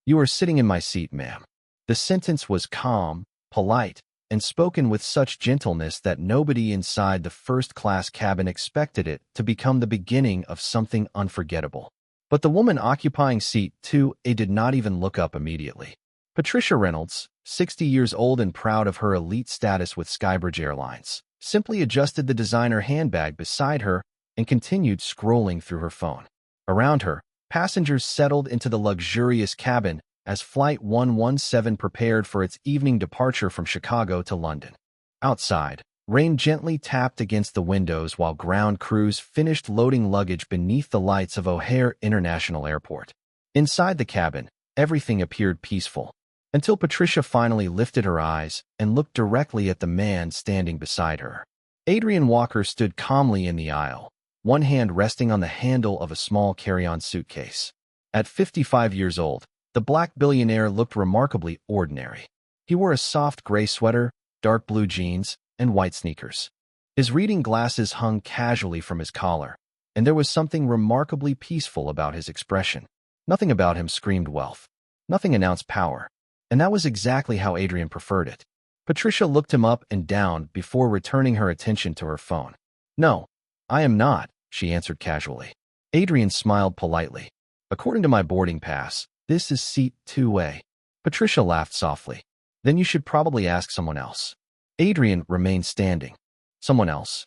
You are sitting in my seat, ma'am." The sentence was calm, polite, and spoken with such gentleness that nobody inside the first-class cabin expected it to become the beginning of something unforgettable. But the woman occupying seat 2A did not even look up immediately. Patricia Reynolds, 60 years old and proud of her elite status with Skybridge Airlines, simply adjusted the designer handbag beside her and continued scrolling through her phone. Around her, passengers settled into the luxurious cabin as Flight 117 prepared for its evening departure from Chicago to London. Outside, rain gently tapped against the windows while ground crews finished loading luggage beneath the lights of O'Hare International Airport. Inside the cabin, everything appeared peaceful, until Patricia finally lifted her eyes and looked directly at the man standing beside her. Adrian Walker stood calmly in the aisle, one hand resting on the handle of a small carry-on suitcase. At 55 years old, the black billionaire looked remarkably ordinary. He wore a soft gray sweater, dark blue jeans, and white sneakers. His reading glasses hung casually from his collar, and there was something remarkably peaceful about his expression. Nothing about him screamed wealth. Nothing announced power. And that was exactly how Adrian preferred it. Patricia looked him up and down before returning her attention to her phone. "No, I am not," she answered casually. Adrian smiled politely. "According to my boarding pass, this is seat 2A. Patricia laughed softly. "Then you should probably ask someone else." Adrian remained standing. "Someone else?"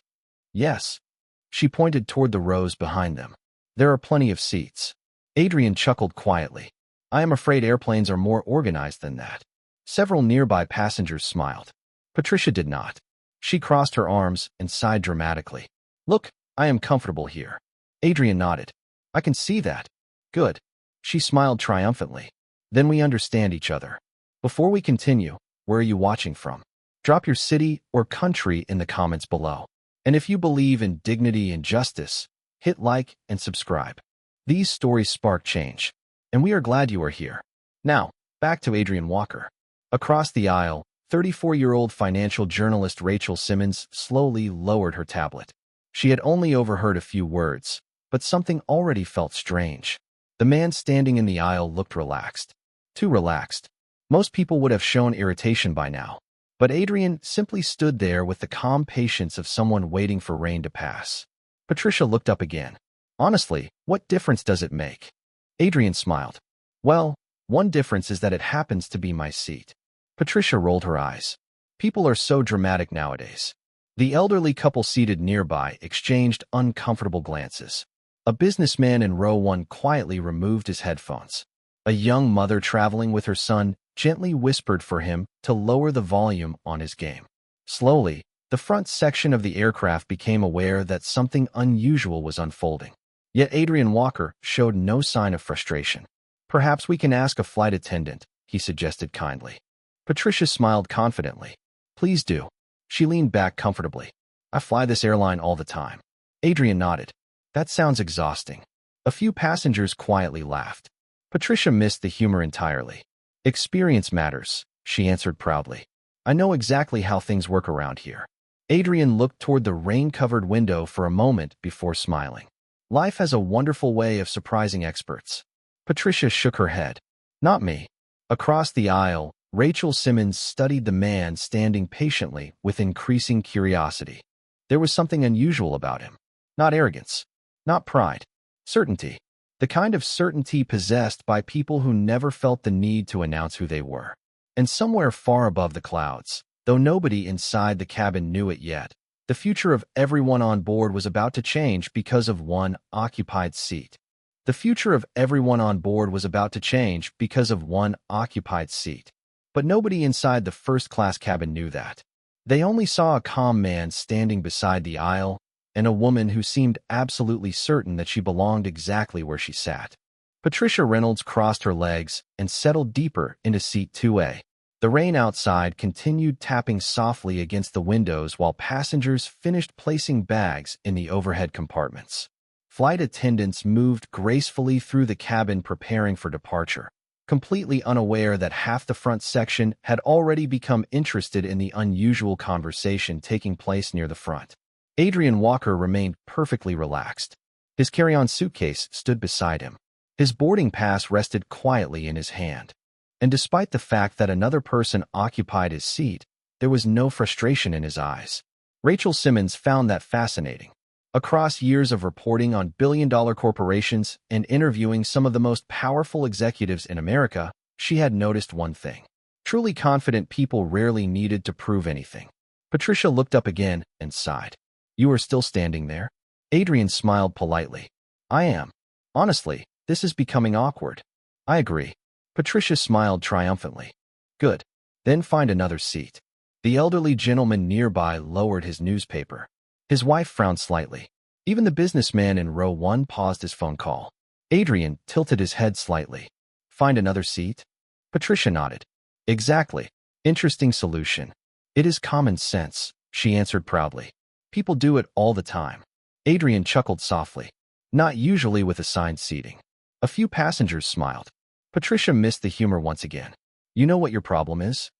"Yes." She pointed toward the rows behind them. "There are plenty of seats." Adrian chuckled quietly. "I am afraid airplanes are more organized than that." Several nearby passengers smiled. Patricia did not. She crossed her arms and sighed dramatically. "Look, I am comfortable here." Adrian nodded. "I can see that." "Good." She smiled triumphantly. "Then we understand each other. Before we continue, where are you watching from? Drop your city or country in the comments below. And if you believe in dignity and justice, hit like and subscribe. These stories spark change, and we are glad you are here. Now, back to Adrian Walker. Across the aisle, 34-year-old financial journalist Rachel Simmons slowly lowered her tablet. She had only overheard a few words, but something already felt strange. The man standing in the aisle looked relaxed. Too relaxed. Most people would have shown irritation by now, but Adrian simply stood there with the calm patience of someone waiting for rain to pass. Patricia looked up again. "Honestly, what difference does it make?" Adrian smiled. "Well, one difference is that it happens to be my seat." Patricia rolled her eyes. People are so dramatic nowadays. The elderly couple seated nearby exchanged uncomfortable glances. A businessman in row 1 quietly removed his headphones. A young mother traveling with her son gently whispered for him to lower the volume on his game. Slowly, the front section of the aircraft became aware that something unusual was unfolding. Yet Adrian Walker showed no sign of frustration. "Perhaps we can ask a flight attendant," he suggested kindly. Patricia smiled confidently. "Please do." She leaned back comfortably. "I fly this airline all the time." Adrian nodded. "That sounds exhausting." A few passengers quietly laughed. Patricia missed the humor entirely. "Experience matters," she answered proudly. "I know exactly how things work around here." Adrian looked toward the rain-covered window for a moment before smiling. "Life has a wonderful way of surprising experts." Patricia shook her head. "Not me." Across the aisle, Rachel Simmons studied the man standing patiently with increasing curiosity. There was something unusual about him. Not arrogance. Not pride. Certainty. The kind of certainty possessed by people who never felt the need to announce who they were. And somewhere far above the clouds, though nobody inside the cabin knew it yet, the future of everyone on board was about to change because of one occupied seat. The future of everyone on board was about to change because of one occupied seat. But nobody inside the first-class cabin knew that. They only saw a calm man standing beside the aisle and a woman who seemed absolutely certain that she belonged exactly where she sat. Patricia Reynolds crossed her legs and settled deeper into seat 2A. The rain outside continued tapping softly against the windows while passengers finished placing bags in the overhead compartments. Flight attendants moved gracefully through the cabin preparing for departure, completely unaware that half the front section had already become interested in the unusual conversation taking place near the front. Adrian Walker remained perfectly relaxed. His carry-on suitcase stood beside him. His boarding pass rested quietly in his hand. And despite the fact that another person occupied his seat, there was no frustration in his eyes. Rachel Simmons found that fascinating. Across years of reporting on billion-dollar corporations and interviewing some of the most powerful executives in America, she had noticed one thing. Truly confident people rarely needed to prove anything. Patricia looked up again and sighed. "You are still standing there?" Adrian smiled politely. "I am. Honestly, this is becoming awkward." "I agree." Patricia smiled triumphantly. "Good. Then find another seat." The elderly gentleman nearby lowered his newspaper. His wife frowned slightly. Even the businessman in row 1 paused his phone call. Adrian tilted his head slightly. "Find another seat?" Patricia nodded. "Exactly. Interesting solution." "It is common sense," she answered proudly. "People do it all the time." Adrian chuckled softly. "Not usually with assigned seating." A few passengers smiled. Patricia missed the humor once again. "You know what your problem is?"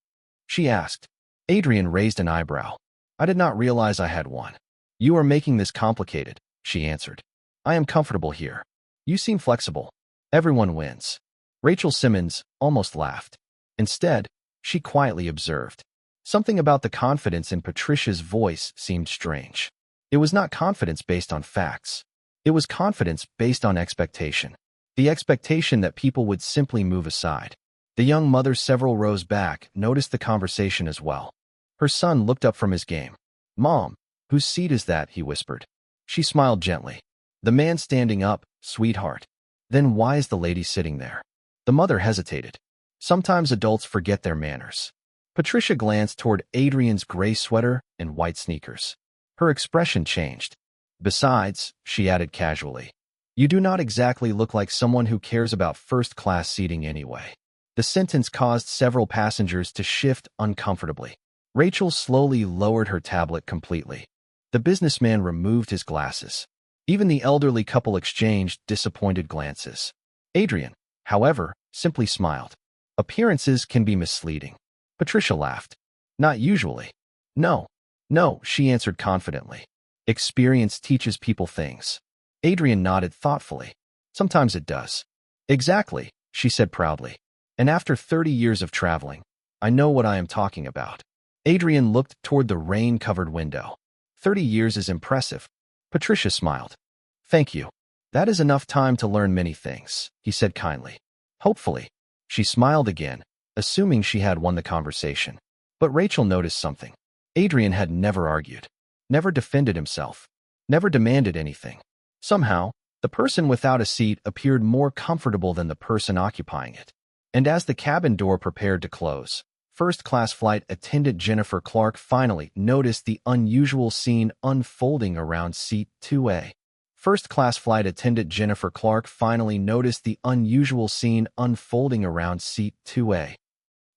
she asked. Adrian raised an eyebrow. "I did not realize I had one." "You are making this complicated," she answered. "I am comfortable here. You seem flexible. Everyone wins." Rachel Simmons almost laughed. Instead, she quietly observed. Something about the confidence in Patricia's voice seemed strange. It was not confidence based on facts. It was confidence based on expectation. The expectation that people would simply move aside. The young mother several rows back noticed the conversation as well. Her son looked up from his game. "Mom, whose seat is that?" he whispered. She smiled gently. "The man standing up, sweetheart." "Then why is the lady sitting there?" The mother hesitated. Sometimes adults forget their manners. Patricia glanced toward Adrian's gray sweater and white sneakers. Her expression changed. "Besides," she added casually, "you do not exactly look like someone who cares about first-class seating anyway." The sentence caused several passengers to shift uncomfortably. Rachel slowly lowered her tablet completely. The businessman removed his glasses. Even the elderly couple exchanged disappointed glances. Adrian, however, simply smiled. "Appearances can be misleading." Patricia laughed. "Not usually." "No, no," she answered confidently. "Experience teaches people things." Adrian nodded thoughtfully. "Sometimes it does." "Exactly," she said proudly. "And after 30 years of traveling, I know what I am talking about." Adrian looked toward the rain-covered window. 30 years is impressive." Patricia smiled. "Thank you. That is enough time to learn many things," he said kindly. "Hopefully." She smiled again, assuming she had won the conversation. But Rachel noticed something. Adrian had never argued, never defended himself, never demanded anything. Somehow, the person without a seat appeared more comfortable than the person occupying it. And as the cabin door prepared to close, first-class flight attendant Jennifer Clark finally noticed the unusual scene unfolding around seat 2A. First-class flight attendant Jennifer Clark finally noticed the unusual scene unfolding around seat 2A.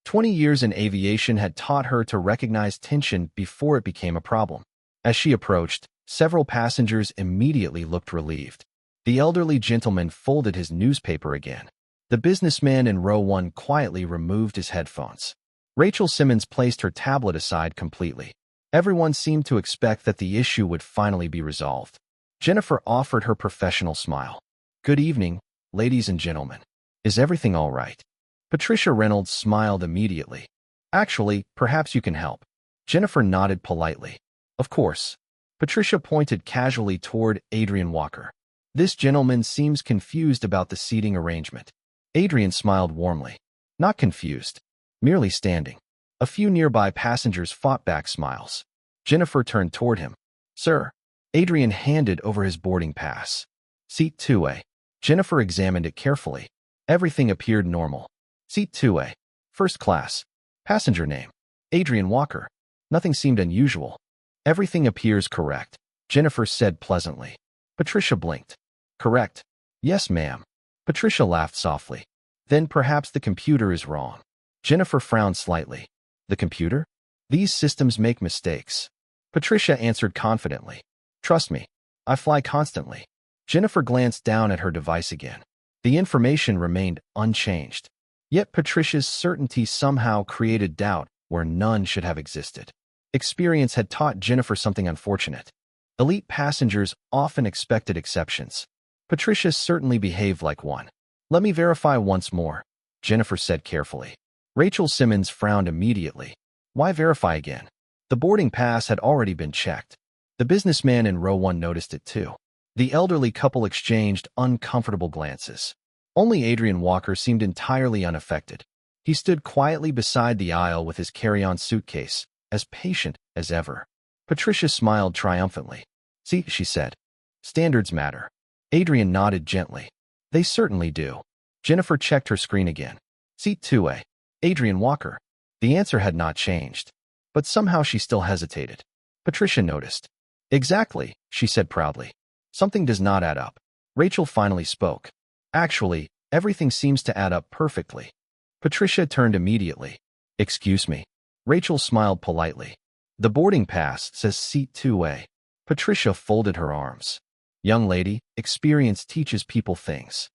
20 years in aviation had taught her to recognize tension before it became a problem. As she approached, several passengers immediately looked relieved. The elderly gentleman folded his newspaper again. The businessman in row 1 quietly removed his headphones. Rachel Simmons placed her tablet aside completely. Everyone seemed to expect that the issue would finally be resolved. Jennifer offered her professional smile. "Good evening, ladies and gentlemen. Is everything all right?" Patricia Reynolds smiled immediately. "Actually, perhaps you can help." Jennifer nodded politely. "Of course." Patricia pointed casually toward Adrian Walker. "This gentleman seems confused about the seating arrangement." Adrian smiled warmly. "Not confused. Merely standing." A few nearby passengers fought back smiles. Jennifer turned toward him. "Sir." Adrian handed over his boarding pass. "Seat 2A." Jennifer examined it carefully. Everything appeared normal. "Seat 2A. First class. Passenger name. Adrian Walker." Nothing seemed unusual. "Everything appears correct," Jennifer said pleasantly. Patricia blinked. "Correct." "Yes, ma'am." Patricia laughed softly. "Then perhaps the computer is wrong." Jennifer frowned slightly. "The computer? These systems make mistakes." Patricia answered confidently. "Trust me. I fly constantly." Jennifer glanced down at her device again. The information remained unchanged. Yet Patricia's certainty somehow created doubt where none should have existed. Experience had taught Jennifer something unfortunate. Elite passengers often expected exceptions. Patricia certainly behaved like one. Let me verify once more, Jennifer said carefully. Rachel Simmons frowned immediately. Why verify again? The boarding pass had already been checked. The businessman in row 1 noticed it too. The elderly couple exchanged uncomfortable glances. Only Adrian Walker seemed entirely unaffected. He stood quietly beside the aisle with his carry-on suitcase, as patient as ever. Patricia smiled triumphantly. See, she said. Standards matter. Adrian nodded gently. They certainly do. Jennifer checked her screen again. Seat 2A. Adrian Walker. The answer had not changed. But somehow she still hesitated. Patricia noticed. Exactly, she said proudly. Something does not add up. Rachel finally spoke. Actually, everything seems to add up perfectly. Patricia turned immediately. Excuse me. Rachel smiled politely. The boarding pass says seat 2A. Patricia folded her arms. Young lady, experience teaches people things.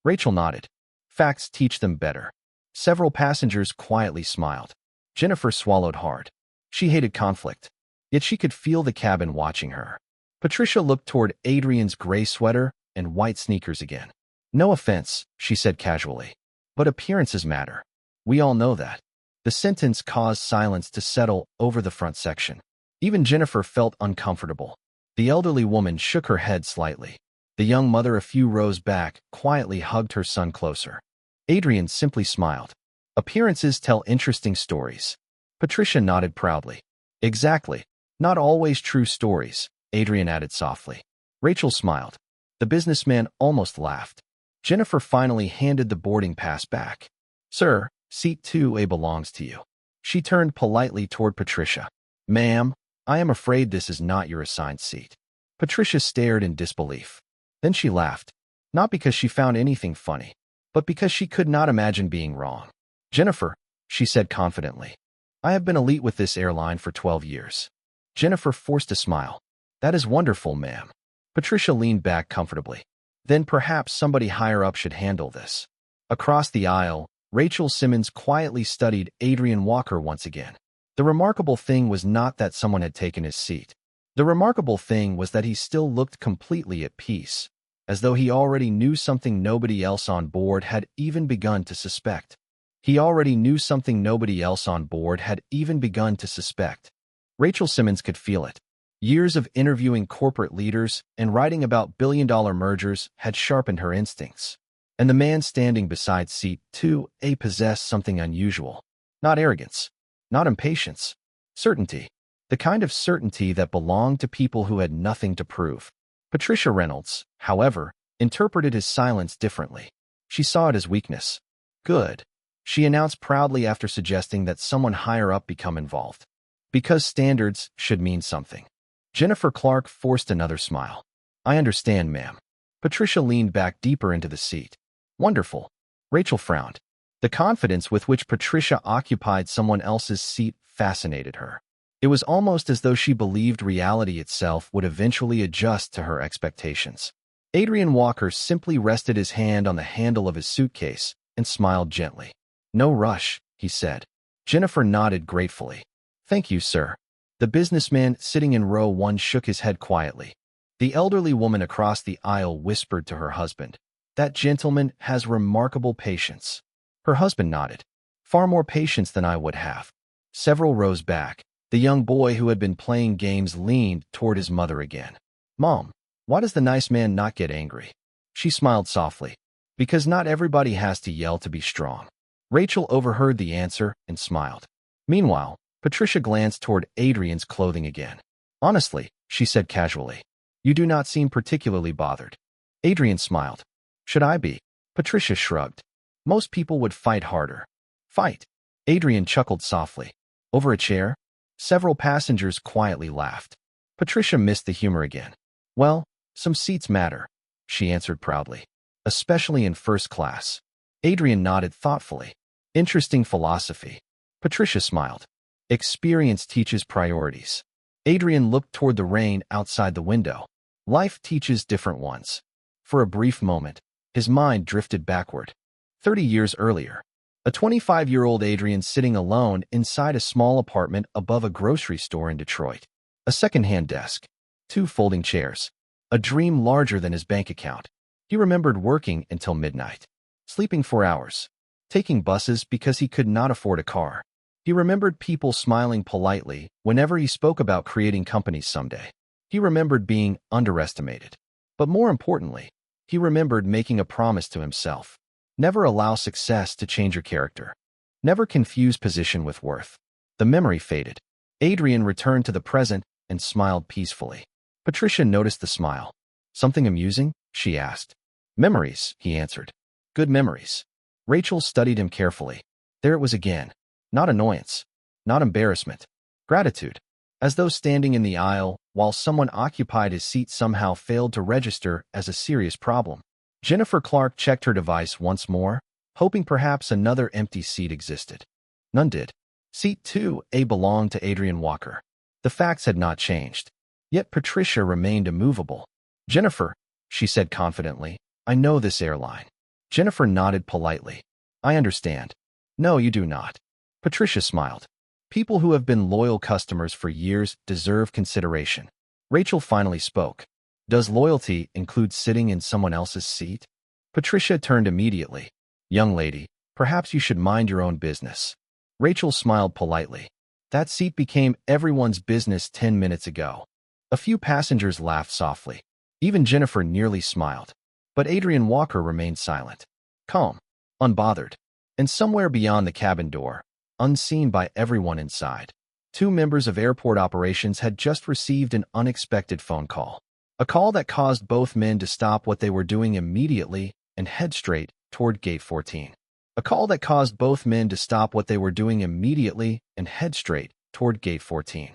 Rachel nodded. Facts teach them better. Several passengers quietly smiled. Jennifer swallowed hard. She hated conflict. Yet she could feel the cabin watching her. Patricia looked toward Adrian's gray sweater and white sneakers again. No offense, she said casually. But appearances matter. We all know that. The sentence caused silence to settle over the front section. Even Jennifer felt uncomfortable. The elderly woman shook her head slightly. The young mother a few rows back quietly hugged her son closer. Adrian simply smiled. Appearances tell interesting stories. Patricia nodded proudly. Exactly. Not always true stories, Adrian added softly. Rachel smiled. The businessman almost laughed. Jennifer finally handed the boarding pass back. Sir, seat 2A belongs to you. She turned politely toward Patricia. Ma'am, I am afraid this is not your assigned seat. Patricia stared in disbelief. Then she laughed. Not because she found anything funny, but because she could not imagine being wrong. Jennifer, she said confidently. I have been elite with this airline for 12 years. Jennifer forced a smile. That is wonderful, ma'am. Patricia leaned back comfortably. Then perhaps somebody higher up should handle this. Across the aisle, Rachel Simmons quietly studied Adrian Walker once again. The remarkable thing was not that someone had taken his seat. The remarkable thing was that he still looked completely at peace, as though he already knew something nobody else on board had even begun to suspect. He already knew something nobody else on board had even begun to suspect. Rachel Simmons could feel it. Years of interviewing corporate leaders and writing about billion-dollar mergers had sharpened her instincts. And the man standing beside seat 2A possessed something unusual. Not arrogance. Not impatience. Certainty. The kind of certainty that belonged to people who had nothing to prove. Patricia Reynolds, however, interpreted his silence differently. She saw it as weakness. Good. She announced proudly after suggesting that someone higher up become involved. Because standards should mean something. Jennifer Clark forced another smile. I understand, ma'am. Patricia leaned back deeper into the seat. Wonderful. Rachel frowned. The confidence with which Patricia occupied someone else's seat fascinated her. It was almost as though she believed reality itself would eventually adjust to her expectations. Adrian Walker simply rested his hand on the handle of his suitcase and smiled gently. No rush, he said. Jennifer nodded gratefully. Thank you, sir. The businessman sitting in row 1 shook his head quietly. The elderly woman across the aisle whispered to her husband. That gentleman has remarkable patience. Her husband nodded. Far more patience than I would have. Several rows back, the young boy who had been playing games leaned toward his mother again. Mom, why does the nice man not get angry? She smiled softly. Because not everybody has to yell to be strong. Rachel overheard the answer and smiled. Meanwhile, Patricia glanced toward Adrian's clothing again. Honestly, she said casually, you do not seem particularly bothered. Adrian smiled. Should I be? Patricia shrugged. Most people would fight harder. Fight. Adrian chuckled softly. Over a chair? Several passengers quietly laughed. Patricia missed the humor again. Well, some seats matter, she answered proudly. Especially in first class. Adrian nodded thoughtfully. Interesting philosophy. Patricia smiled. Experience teaches priorities. Adrian looked toward the rain outside the window. Life teaches different ones. For a brief moment, his mind drifted backward. 30 years earlier, a 25-year-old Adrian sitting alone inside a small apartment above a grocery store in Detroit. A second-hand desk. 2 folding chairs. A dream larger than his bank account. He remembered working until midnight. sleeping for hours, taking buses because he could not afford a car. He remembered people smiling politely whenever he spoke about creating companies someday. He remembered being underestimated. But more importantly, he remembered making a promise to himself. Never allow success to change your character. Never confuse position with worth. The memory faded. Adrian returned to the present and smiled peacefully. Patricia noticed the smile. Something amusing? She asked. Memories, he answered. Good memories. Rachel studied him carefully. There it was again. Not annoyance. Not embarrassment. Gratitude. As though standing in the aisle while someone occupied his seat somehow failed to register as a serious problem. Jennifer Clark checked her device once more, hoping perhaps another empty seat existed. None did. Seat 2A belonged to Adrian Walker. The facts had not changed. Yet Patricia remained immovable. Jennifer, she said confidently, I know this airline. Jennifer nodded politely. I understand. No, you do not. Patricia smiled. People who have been loyal customers for years deserve consideration. Rachel finally spoke. Does loyalty include sitting in someone else's seat? Patricia turned immediately. Young lady, perhaps you should mind your own business. Rachel smiled politely. That seat became everyone's business 10 minutes ago. A few passengers laughed softly. Even Jennifer nearly smiled. But Adrian Walker remained silent, calm, unbothered. And somewhere beyond the cabin door, unseen by everyone inside, two members of airport operations had just received an unexpected phone call. A call that caused both men to stop what they were doing immediately and head straight toward Gate 14. A call that caused both men to stop what they were doing immediately and head straight toward Gate 14.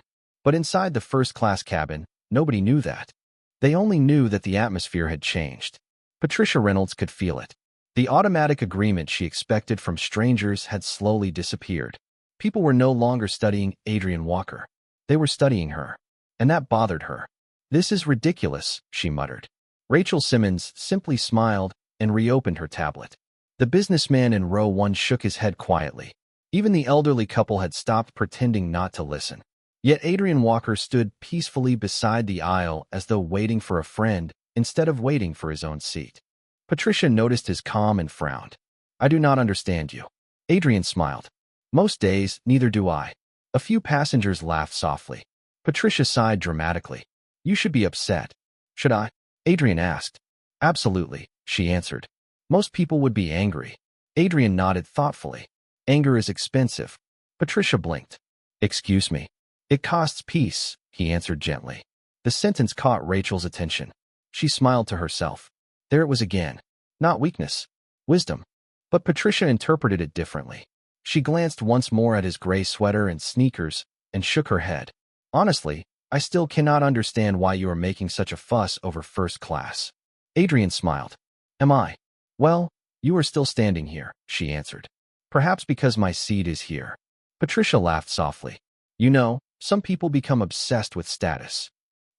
But inside the first-class cabin, nobody knew that. They only knew that the atmosphere had changed. Patricia Reynolds could feel it. The automatic agreement she expected from strangers had slowly disappeared. People were no longer studying Adrian Walker. They were studying her. And that bothered her. This is ridiculous, she muttered. Rachel Simmons simply smiled and reopened her tablet. The businessman in row 1 shook his head quietly. Even the elderly couple had stopped pretending not to listen. Yet Adrian Walker stood peacefully beside the aisle as though waiting for a friend instead of waiting for his own seat. Patricia noticed his calm and frowned. I do not understand you. Adrian smiled. Most days, neither do I. A few passengers laughed softly. Patricia sighed dramatically. You should be upset. Should I? Adrian asked. Absolutely, she answered. Most people would be angry. Adrian nodded thoughtfully. Anger is expensive. Patricia blinked. Excuse me. It costs peace, he answered gently. The sentence caught Rachel's attention. She smiled to herself. There it was again. Not weakness. Wisdom. But Patricia interpreted it differently. She glanced once more at his gray sweater and sneakers and shook her head. Honestly, I still cannot understand why you are making such a fuss over first class. Adrian smiled. Am I? Well, you are still standing here, she answered. Perhaps because my seat is here. Patricia laughed softly. You know, some people become obsessed with status.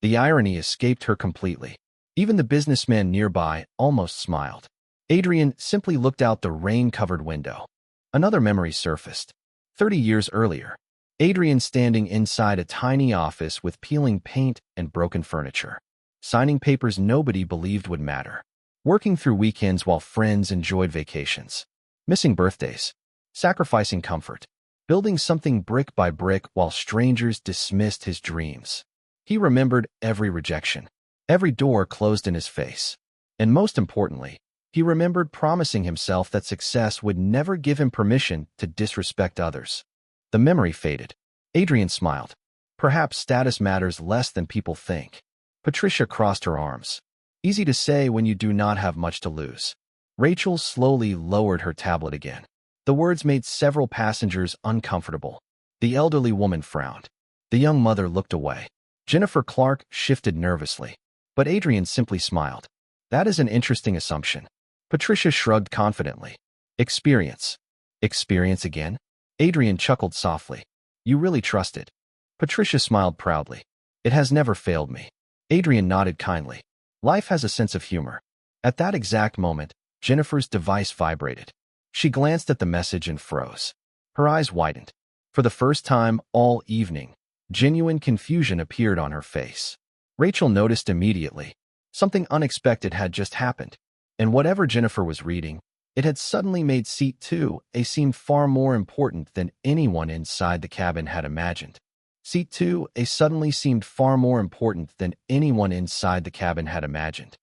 The irony escaped her completely. Even the businessman nearby almost smiled. Adrian simply looked out the rain-covered window. Another memory surfaced. 30 years earlier, Adrian standing inside a tiny office with peeling paint and broken furniture. Signing papers nobody believed would matter. Working through weekends while friends enjoyed vacations. Missing birthdays. Sacrificing comfort. Building something brick by brick while strangers dismissed his dreams. He remembered every rejection. Every door closed in his face. And most importantly, he remembered promising himself that success would never give him permission to disrespect others. The memory faded. Adrian smiled. Perhaps status matters less than people think. Patricia crossed her arms. Easy to say when you do not have much to lose. Rachel slowly lowered her tablet again. The words made several passengers uncomfortable. The elderly woman frowned. The young mother looked away. Jennifer Clark shifted nervously. But Adrian simply smiled. That is an interesting assumption. Patricia shrugged confidently. Experience. Experience again? Adrian chuckled softly. You really trust it. Patricia smiled proudly. It has never failed me. Adrian nodded kindly. Life has a sense of humor. At that exact moment, Jennifer's device vibrated. She glanced at the message and froze. Her eyes widened. For the first time all evening, genuine confusion appeared on her face. Rachel noticed immediately. Something unexpected had just happened. And whatever Jennifer was reading, It had suddenly made seat 2A seem far more important than anyone inside the cabin had imagined. Seat 2A suddenly seemed far more important than anyone inside the cabin had imagined.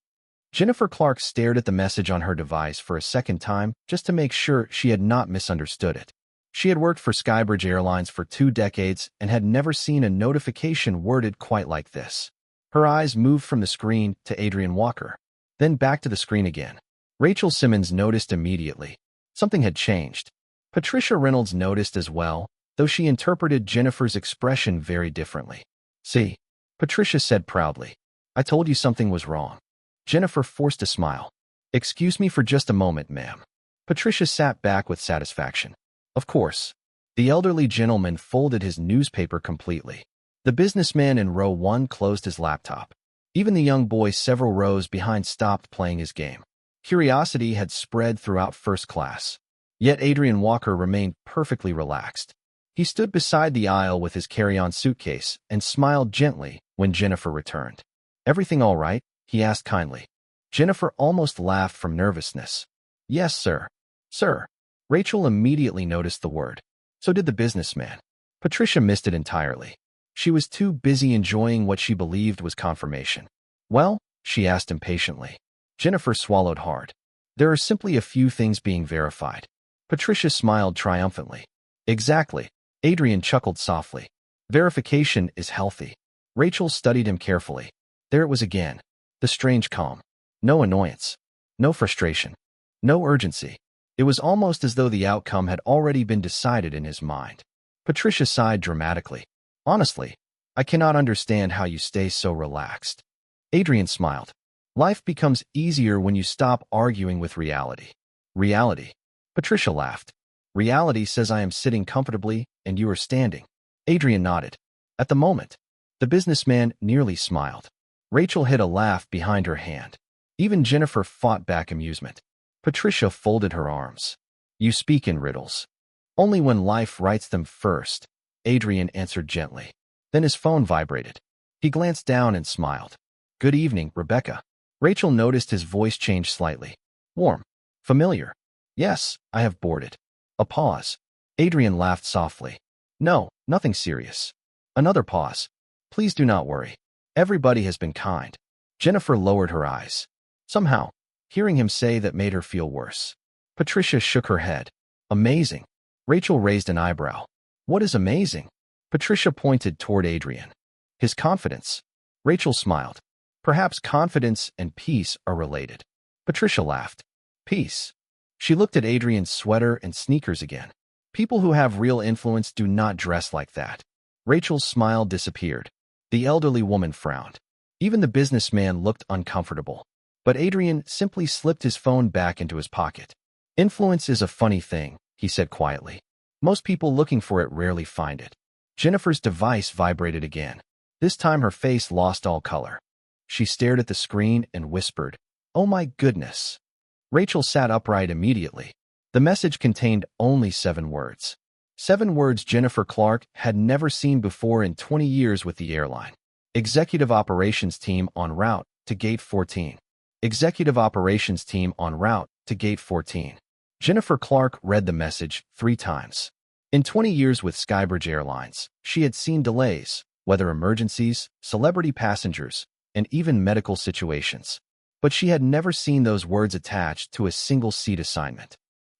Jennifer Clark stared at the message on her device for a second time just to make sure she had not misunderstood it. She had worked for Skybridge Airlines for 2 decades and had never seen a notification worded quite like this. Her eyes moved from the screen to Adrian Walker, then back to the screen again. Rachel Simmons noticed immediately. Something had changed. Patricia Reynolds noticed as well, though she interpreted Jennifer's expression very differently. "See," Patricia said proudly. "I told you something was wrong." Jennifer forced a smile. "Excuse me for just a moment, ma'am." Patricia sat back with satisfaction. Of course. The elderly gentleman folded his newspaper completely. The businessman in row 1 closed his laptop. Even the young boy several rows behind stopped playing his game. Curiosity had spread throughout first class. Yet Adrian Walker remained perfectly relaxed. He stood beside the aisle with his carry-on suitcase and smiled gently when Jennifer returned. "Everything all right?" he asked kindly. Jennifer almost laughed from nervousness. "Yes, sir." "Sir." Rachel immediately noticed the word. So did the businessman. Patricia missed it entirely. She was too busy enjoying what she believed was confirmation. "Well?" she asked impatiently. Jennifer swallowed hard. "There are simply a few things being verified." Patricia smiled triumphantly. "Exactly." Adrian chuckled softly. "Verification is healthy." Rachel studied him carefully. There it was again. The strange calm. No annoyance. No frustration. No urgency. It was almost as though the outcome had already been decided in his mind. Patricia sighed dramatically. "Honestly, I cannot understand how you stay so relaxed." Adrian smiled. "Life becomes easier when you stop arguing with reality." "Reality?" Patricia laughed. "Reality says I am sitting comfortably and you are standing." Adrian nodded. "At the moment." The businessman nearly smiled. Rachel hid a laugh behind her hand. Even Jennifer fought back amusement. Patricia folded her arms. "You speak in riddles." "Only when life writes them first," Adrian answered gently. Then his phone vibrated. He glanced down and smiled. "Good evening, Rebecca." Rachel noticed his voice change slightly. "Warm. Familiar." "Yes, I have boarded." A pause. Adrian laughed softly. "No, nothing serious." Another pause. "Please do not worry. Everybody has been kind." Jennifer lowered her eyes. Somehow, hearing him say that made her feel worse. Patricia shook her head. "Amazing." Rachel raised an eyebrow. "What is amazing?" Patricia pointed toward Adrian. "His confidence." Rachel smiled. "Perhaps confidence and peace are related." Patricia laughed. "Peace." She looked at Adrian's sweater and sneakers again. "People who have real influence do not dress like that." Rachel's smile disappeared. The elderly woman frowned. Even the businessman looked uncomfortable. But Adrian simply slipped his phone back into his pocket. "Influence is a funny thing," he said quietly. "Most people looking for it rarely find it." Jennifer's device vibrated again. This time her face lost all color. She stared at the screen and whispered, "Oh my goodness." Rachel sat upright immediately. The message contained only 7 words. 7 words Jennifer Clark had never seen before in 20 years with the airline. Executive Operations Team en route to Gate 14. Executive Operations Team en route to Gate 14. Jennifer Clark read the message 3 times. In 20 years with Skybridge Airlines, she had seen delays, weather emergencies, celebrity passengers, and even medical situations. But she had never seen those words attached to a single seat assignment.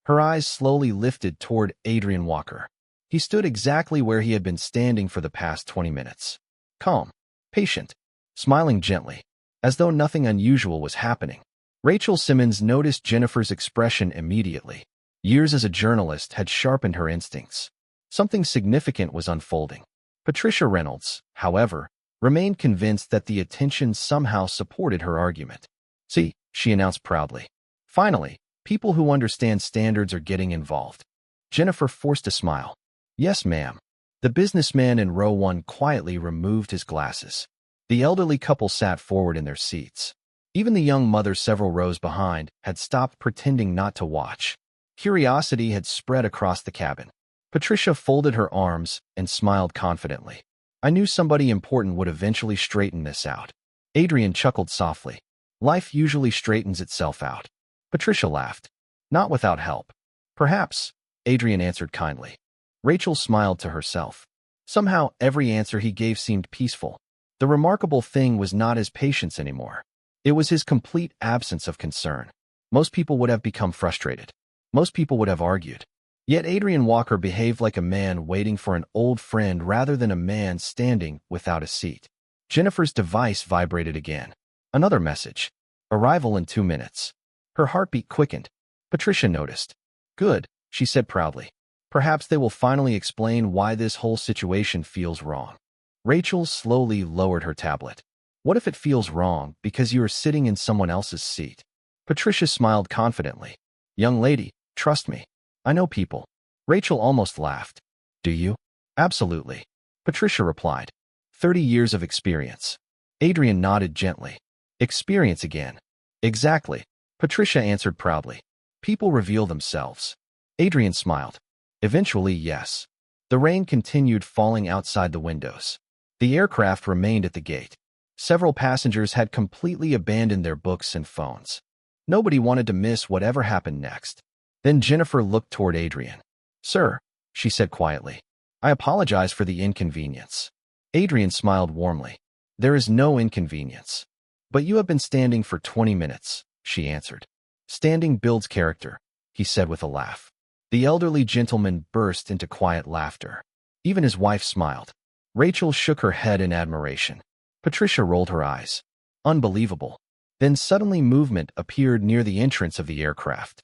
Her eyes slowly lifted toward Adrian Walker. He stood exactly where he had been standing for the past 20 minutes. Calm, patient, smiling gently, as though nothing unusual was happening. Rachel Simmons noticed Jennifer's expression immediately. Years as a journalist had sharpened her instincts. Something significant was unfolding. Patricia Reynolds, however, remained convinced that the attention somehow supported her argument. "See," she announced proudly. "Finally, people who understand standards are getting involved." Jennifer forced a smile. "Yes, ma'am." The businessman in row 1 quietly removed his glasses. The elderly couple sat forward in their seats. Even the young mother several rows behind had stopped pretending not to watch. Curiosity had spread across the cabin. Patricia folded her arms and smiled confidently. "I knew somebody important would eventually straighten this out." Adrian chuckled softly. "Life usually straightens itself out." Patricia laughed. Not without help. Perhaps, Adrian answered kindly. Rachel smiled to herself. Somehow, every answer he gave seemed peaceful. The remarkable thing was not his patience anymore. It was his complete absence of concern. Most people would have become frustrated. Most people would have argued. Yet Adrian Walker behaved like a man waiting for an old friend rather than a man standing without a seat. Jennifer's device vibrated again. Another message. Arrival in 2 minutes. Her heartbeat quickened. Patricia noticed. Good, she said proudly. Perhaps they will finally explain why this whole situation feels wrong. Rachel slowly lowered her tablet. What if it feels wrong because you are sitting in someone else's seat? Patricia smiled confidently. Young lady, trust me. I know people. Rachel almost laughed. Do you? Absolutely. Patricia replied. 30 years of experience. Adrian nodded gently. Experience again. Exactly. Patricia answered proudly. People reveal themselves. Adrian smiled. Eventually, yes. The rain continued falling outside the windows. The aircraft remained at the gate. Several passengers had completely abandoned their books and phones. Nobody wanted to miss whatever happened next. Then Jennifer looked toward Adrian. Sir, she said quietly. I apologize for the inconvenience. Adrian smiled warmly. There is no inconvenience. But you have been standing for 20 minutes, she answered. Standing builds character, he said with a laugh. The elderly gentleman burst into quiet laughter. Even his wife smiled. Rachel shook her head in admiration. Patricia rolled her eyes. Unbelievable. Then suddenly movement appeared near the entrance of the aircraft.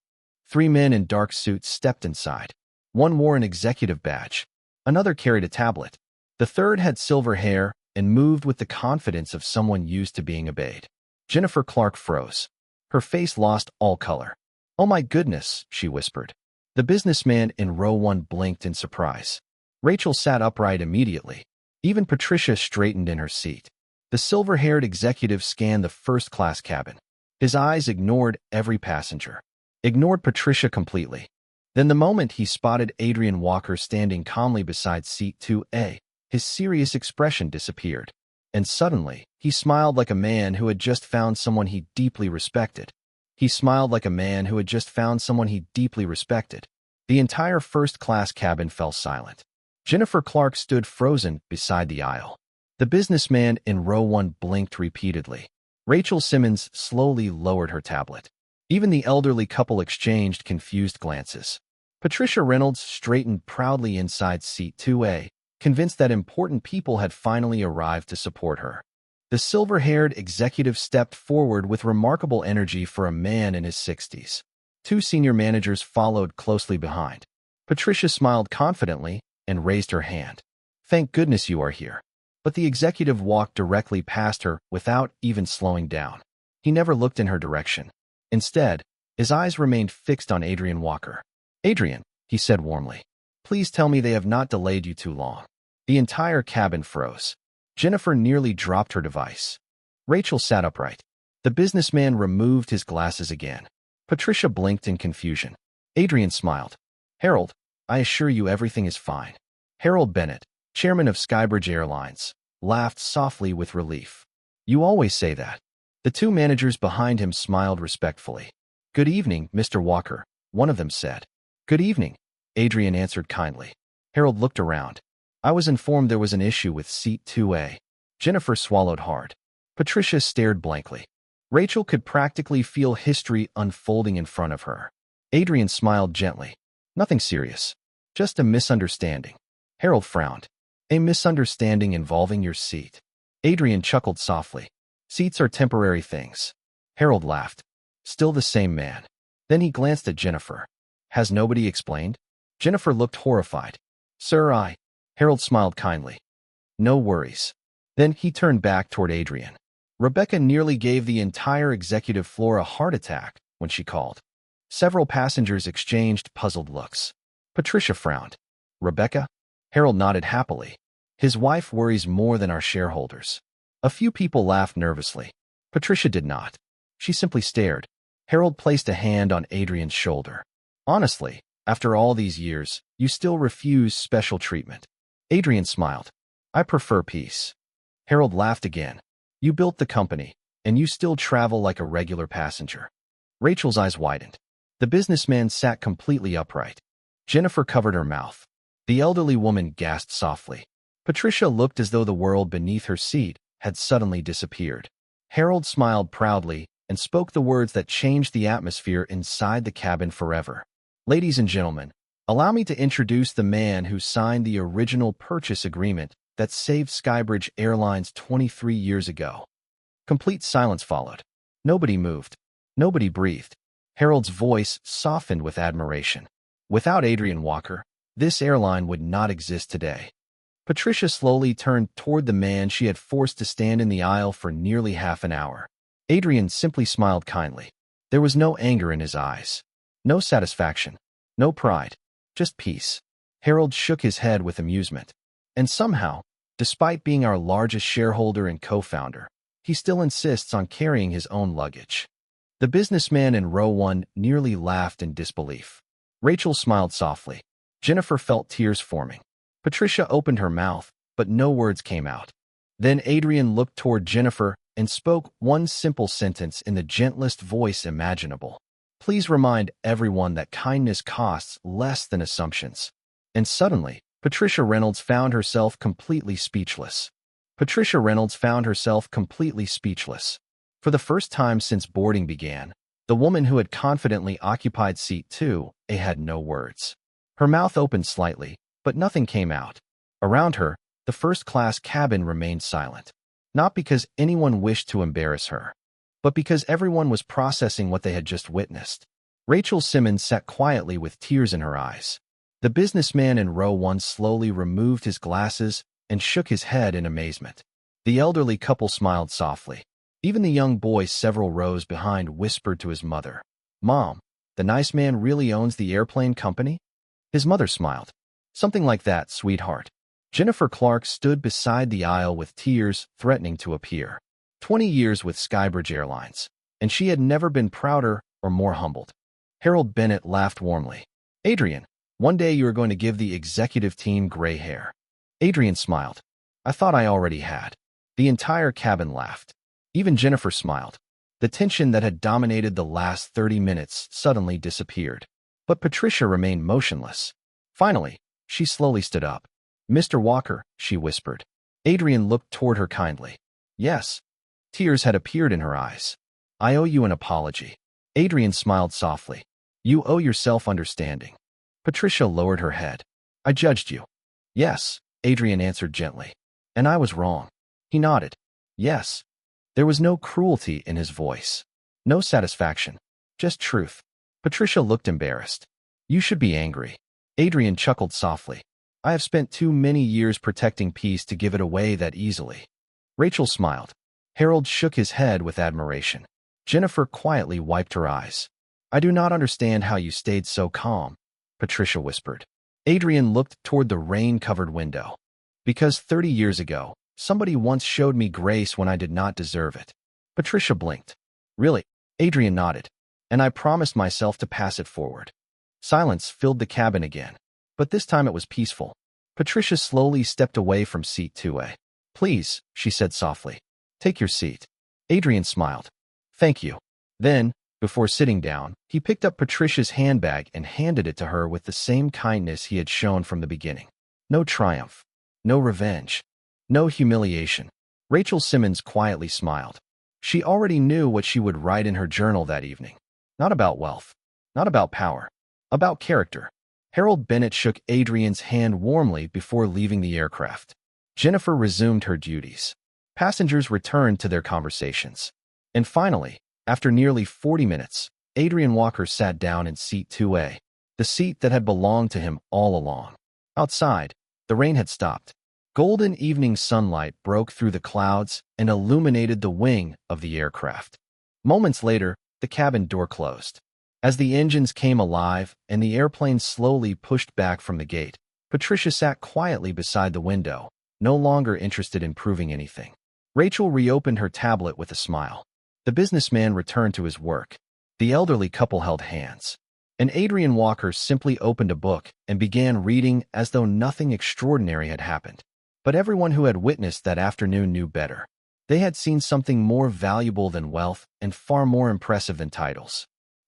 3 men in dark suits stepped inside. One wore an executive badge. Another carried a tablet. The third had silver hair and moved with the confidence of someone used to being obeyed. Jennifer Clark froze. Her face lost all color. Oh my goodness, she whispered. The businessman in row 1 blinked in surprise. Rachel sat upright immediately. Even Patricia straightened in her seat. The silver-haired executive scanned the first-class cabin. His eyes ignored every passenger. Ignored Patricia completely. Then the moment he spotted Adrian Walker standing calmly beside seat 2A, his serious expression disappeared. And suddenly, he smiled like a man who had just found someone he deeply respected. He smiled like a man who had just found someone he deeply respected. The entire first-class cabin fell silent. Jennifer Clark stood frozen beside the aisle. The businessman in row 1 blinked repeatedly. Rachel Simmons slowly lowered her tablet. Even the elderly couple exchanged confused glances. Patricia Reynolds straightened proudly inside seat 2A, convinced that important people had finally arrived to support her. The silver-haired executive stepped forward with remarkable energy for a man in his 60s. 2 senior managers followed closely behind. Patricia smiled confidently and raised her hand. Thank goodness you are here. But the executive walked directly past her without even slowing down. He never looked in her direction. Instead, his eyes remained fixed on Adrian Walker. Adrian, he said warmly, please tell me they have not delayed you too long. The entire cabin froze. Jennifer nearly dropped her device. Rachel sat upright. The businessman removed his glasses again. Patricia blinked in confusion. Adrian smiled. Harold, I assure you everything is fine. Harold Bennett, chairman of Skybridge Airlines, laughed softly with relief. You always say that. The 2 managers behind him smiled respectfully. Good evening, Mr. Walker, one of them said. Good evening, Adrian answered kindly. Harold looked around. I was informed there was an issue with seat 2A. Jennifer swallowed hard. Patricia stared blankly. Rachel could practically feel history unfolding in front of her. Adrian smiled gently. Nothing serious. Just a misunderstanding. Harold frowned. A misunderstanding involving your seat. Adrian chuckled softly. Seats are temporary things. Harold laughed. Still the same man. Then he glanced at Jennifer. Has nobody explained? Jennifer looked horrified. Sir, Harold smiled kindly. No worries. Then he turned back toward Adrian. Rebecca nearly gave the entire executive floor a heart attack when she called. Several passengers exchanged puzzled looks. Patricia frowned. Rebecca? Harold nodded happily. His wife worries more than our shareholders. A few people laughed nervously. Patricia did not. She simply stared. Harold placed a hand on Adrian's shoulder. Honestly, after all these years, you still refuse special treatment. Adrian smiled. I prefer peace. Harold laughed again. You built the company, and you still travel like a regular passenger. Rachel's eyes widened. The businessman sat completely upright. Jennifer covered her mouth. The elderly woman gasped softly. Patricia looked as though the world beneath her seat had suddenly disappeared. Harold smiled proudly and spoke the words that changed the atmosphere inside the cabin forever. Ladies and gentlemen, allow me to introduce the man who signed the original purchase agreement that saved Skybridge Airlines 23 years ago. Complete silence followed. Nobody moved. Nobody breathed. Harold's voice softened with admiration. Without Adrian Walker, this airline would not exist today. Patricia slowly turned toward the man she had forced to stand in the aisle for nearly half an hour. Adrian simply smiled kindly. There was no anger in his eyes. No satisfaction. No pride. Just peace. Harold shook his head with amusement. And somehow, despite being our largest shareholder and co-founder, he still insists on carrying his own luggage. The businessman in row 1 nearly laughed in disbelief. Rachel smiled softly. Jennifer felt tears forming. Patricia opened her mouth, but no words came out. Then Adrian looked toward Jennifer and spoke one simple sentence in the gentlest voice imaginable. Please remind everyone that kindness costs less than assumptions. And suddenly, Patricia Reynolds found herself completely speechless. Patricia Reynolds found herself completely speechless. For the first time since boarding began, the woman who had confidently occupied seat 2A had no words. Her mouth opened slightly, but nothing came out. Around her, the first-class cabin remained silent. Not because anyone wished to embarrass her, but because everyone was processing what they had just witnessed. Rachel Simmons sat quietly with tears in her eyes. The businessman in row 1 slowly removed his glasses and shook his head in amazement. The elderly couple smiled softly. Even the young boy several rows behind whispered to his mother, "Mom, the nice man really owns the airplane company?" His mother smiled. "Something like that, sweetheart." Jennifer Clark stood beside the aisle with tears threatening to appear. 20 years with Skybridge Airlines, and she had never been prouder or more humbled. Harold Bennett laughed warmly. "Adrian, one day you are going to give the executive team gray hair." Adrian smiled. "I thought I already had." The entire cabin laughed. Even Jennifer smiled. The tension that had dominated the last 30 minutes suddenly disappeared. But Patricia remained motionless. Finally, she slowly stood up. "Mr. Walker," she whispered. Adrian looked toward her kindly. "Yes." Tears had appeared in her eyes. "I owe you an apology." Adrian smiled softly. "You owe yourself understanding." Patricia lowered her head. "I judged you." "Yes," Adrian answered gently. "And I was wrong." He nodded. "Yes." There was no cruelty in his voice. No satisfaction. Just truth. Patricia looked embarrassed. "You should be angry." Adrian chuckled softly. "I have spent too many years protecting peace to give it away that easily." Rachel smiled. Harold shook his head with admiration. Jennifer quietly wiped her eyes. "I do not understand how you stayed so calm," Patricia whispered. Adrian looked toward the rain-covered window. "Because 30 years ago, somebody once showed me grace when I did not deserve it." Patricia blinked. "Really?" Adrian nodded. "And I promised myself to pass it forward." Silence filled the cabin again, but this time it was peaceful. Patricia slowly stepped away from seat 2A. "Please," she said softly. "Take your seat." Adrian smiled. "Thank you." Then, before sitting down, he picked up Patricia's handbag and handed it to her with the same kindness he had shown from the beginning. No triumph. No revenge. No humiliation. Rachel Simmons quietly smiled. She already knew what she would write in her journal that evening. Not about wealth. Not about power. About character. Harold Bennett shook Adrian's hand warmly before leaving the aircraft. Jennifer resumed her duties. Passengers returned to their conversations. And finally, after nearly 40 minutes, Adrian Walker sat down in seat 2A, the seat that had belonged to him all along. Outside, the rain had stopped. Golden evening sunlight broke through the clouds and illuminated the wing of the aircraft. Moments later, the cabin door closed. As the engines came alive and the airplane slowly pushed back from the gate, Patricia sat quietly beside the window, no longer interested in proving anything. Rachel reopened her tablet with a smile. The businessman returned to his work. The elderly couple held hands. And Adrian Walker simply opened a book and began reading as though nothing extraordinary had happened. But everyone who had witnessed that afternoon knew better. They had seen something more valuable than wealth and far more impressive than titles.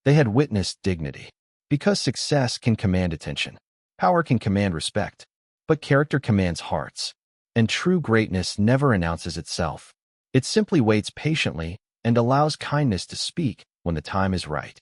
They had witnessed dignity. Because success can command attention, power can command respect, but character commands hearts. And true greatness never announces itself. It simply waits patiently and allows kindness to speak when the time is right.